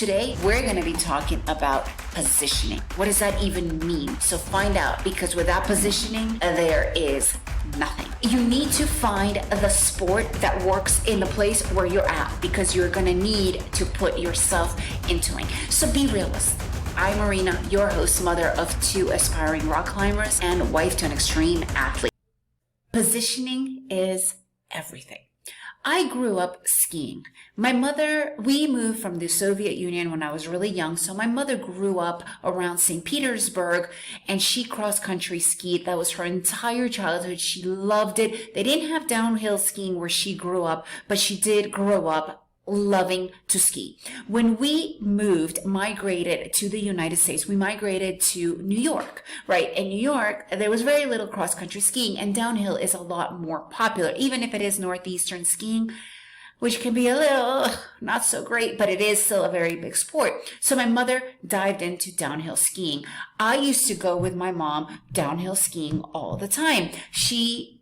Today, we're going to be talking about positioning. What does that even mean? So find out, because without positioning, there is nothing. You need to find the sport that works in the place where you're at, because you're going to need to put yourself into it. So be realistic. I'm Marina, your host, mother of two aspiring rock climbers and wife to an extreme athlete. Positioning is everything. I grew up skiing. We moved from the Soviet Union when I was really young. So my mother grew up around St. Petersburg and she cross-country skied. That was her entire childhood. She loved it. They didn't have downhill skiing where she grew up, but she did grow up loving to ski. When we migrated to the United States, we migrated to New York, right? In New York, there was very little cross-country skiing, and downhill is a lot more popular, even if it is northeastern skiing, which can be a little not so great, but it is still a very big sport. So my mother dived into downhill skiing. I used to go with my mom downhill skiing all the time. She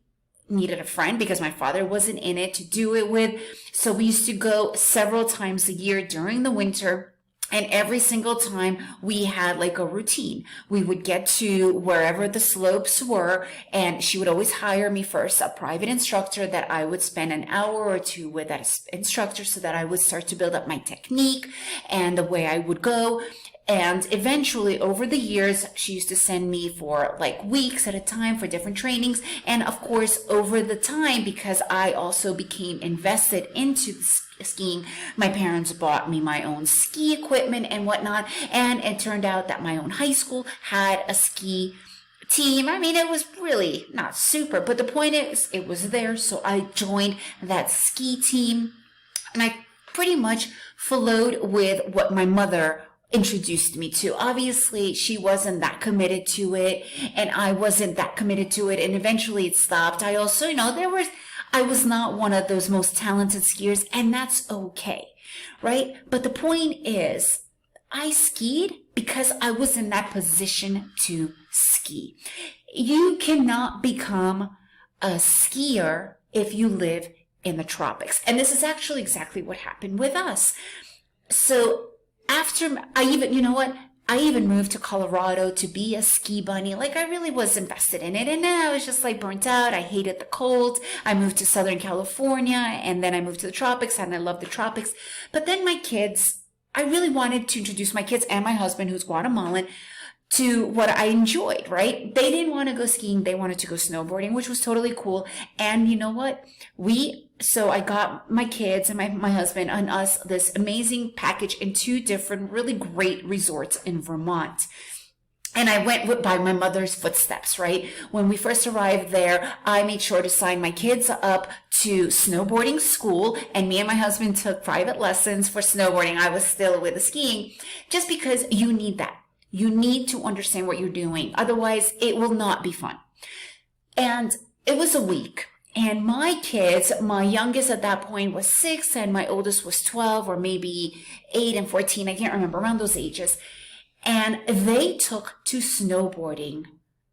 needed a friend because my father wasn't in it to do it with. So we used to go several times a year during the winter. And every single time we had like a routine. We would get to wherever the slopes were, and she would always hire me first, a private instructor, that I would spend an hour or two with that instructor so that I would start to build up my technique and the way I would go. And eventually, over the years, she used to send me for like weeks at a time for different trainings. And of course, over the time, because I also became invested into skiing, my parents bought me my own ski equipment and whatnot. And it turned out that my own high school had a ski team. I mean, it was really not super, but the point is, it was there. So I joined that ski team, and I pretty much followed with what my mother introduced me to. Obviously, she wasn't that committed to it, and I wasn't that committed to it, and eventually it stopped. I also, I was not one of those most talented skiers, and that's okay, right? But the point is, I skied because I was in that position to ski. You cannot become a skier if you live in the tropics. And this is actually exactly what happened with us. So after I even moved to Colorado to be a ski bunny. Like, I really was invested in it. And then I was just like burnt out. I hated the cold. I moved to Southern California, and then I moved to the tropics, and I love the tropics. But then I really wanted to introduce my kids and my husband, who's Guatemalan, to what I enjoyed, right? They didn't want to go skiing. They wanted to go snowboarding, which was totally cool. And you know what? So I got my kids and my husband and us this amazing package in two different really great resorts in Vermont. And I went by my mother's footsteps, right? When we first arrived there, I made sure to sign my kids up to snowboarding school, and me and my husband took private lessons for snowboarding. I was still with the skiing, just because you need that. You need to understand what you're doing. Otherwise, it will not be fun. And it was a week. And my kids, my youngest at that point was 6, and my oldest was 12, or maybe 8 and 14. I can't remember, around those ages. And they took to snowboarding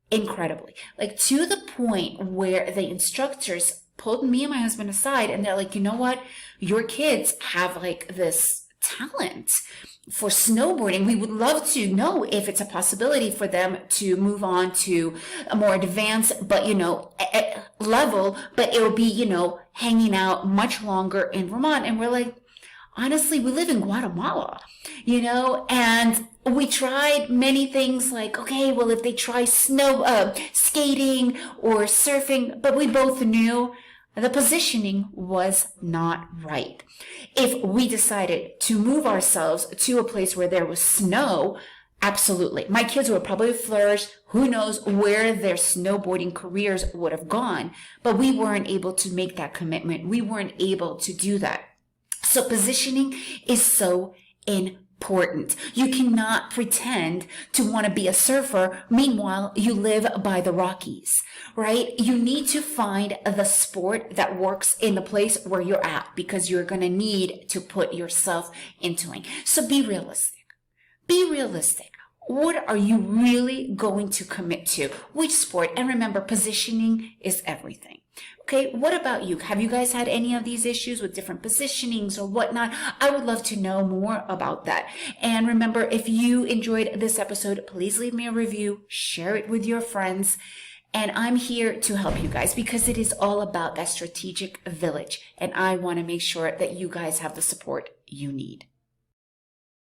incredibly. Like, to the point where the instructors pulled me and my husband aside, and they're like, you know what? Your kids have like this talent for snowboarding. We would love to know if it's a possibility for them to move on to a more advanced, but level, but it'll be, hanging out much longer in Vermont. And we're like, honestly, we live in Guatemala, and we tried many things like, okay, well, if they try skating or surfing, but we both knew the positioning was not right. If we decided to move ourselves to a place where there was snow, absolutely. My kids would probably flourish. Who knows where their snowboarding careers would have gone. But we weren't able to make that commitment. We weren't able to do that. So positioning is so important. You cannot pretend to want to be a surfer. Meanwhile, you live by the Rockies, right? You need to find the sport that works in the place where you're at, because you're going to need to put yourself into it. So be realistic. Be realistic. What are you really going to commit to? Which sport? And remember, positioning is everything. Okay, what about you? Have you guys had any of these issues with different positionings or whatnot? I would love to know more about that. And remember, if you enjoyed this episode, please leave me a review, share it with your friends. And I'm here to help you guys because it is all about that strategic village. And I want to make sure that you guys have the support you need.